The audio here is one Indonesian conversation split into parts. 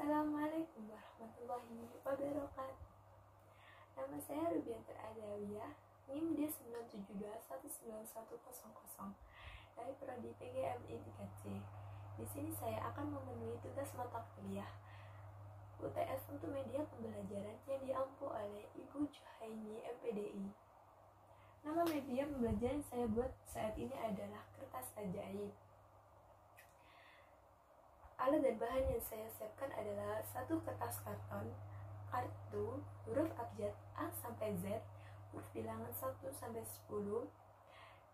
Assalamualaikum warahmatullahi wabarakatuh. Nama saya Rubiantur Adawiyah, NIM D 9721910 dari Prodi PGMI 3C. Di sini saya akan memenuhi tugas mata kuliah UTS untuk media pembelajaran yang diampu oleh Ibu Juhaini MPDI. Nama media pembelajaran yang saya buat saat ini adalah Kertas Ajaib. Alat dan bahan yang saya siapkan adalah satu kertas karton, kartu, huruf abjad A sampai Z, huruf bilangan 1 sampai 10,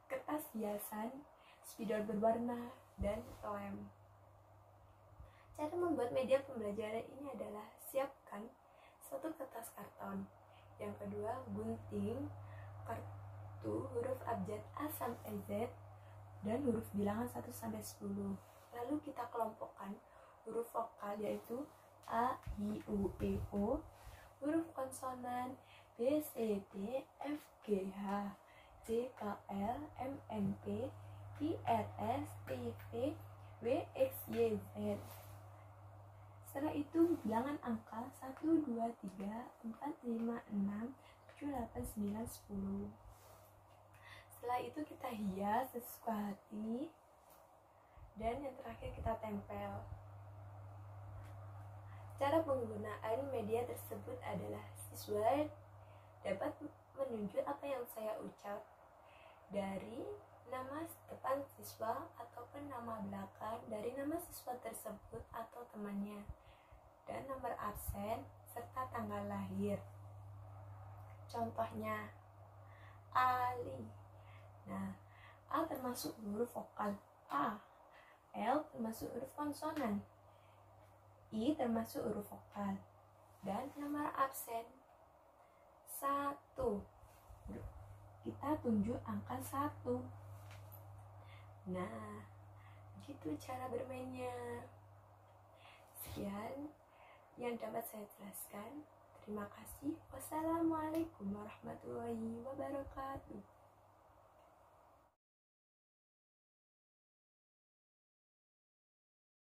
kertas hiasan, spidol berwarna, dan lem. Cara membuat media pembelajaran ini adalah siapkan satu kertas karton, yang kedua gunting kartu huruf abjad A sampai Z, dan huruf bilangan 1 sampai 10. Lalu kita kelompokkan huruf vokal yaitu A, I, U, E, O, huruf konsonan B, C, D, F, G, H, J, K, L, M, N, P, Q, R, S, T, V, W, X, Y, Z. Setelah itu bilangan angka 1, 2, 3, 4, 5, 6, 7, 8, 9, 10. Setelah itu kita hias sesuka hati. Dan yang terakhir kita tempel. Cara penggunaan media tersebut adalah siswa dapat menunjuk apa yang saya ucap dari nama depan siswa ataupun nama belakang dari nama siswa tersebut atau temannya, dan nomor absen serta tanggal lahir. Contohnya Ali. Nah, A termasuk huruf vokal A, L termasuk huruf konsonan, I termasuk huruf vokal, dan nomor absen 1. Kita tunjuk angka 1. Nah, begitu cara bermainnya. Sekian yang dapat saya jelaskan. Terima kasih. Wassalamualaikum warahmatullahi wabarakatuh.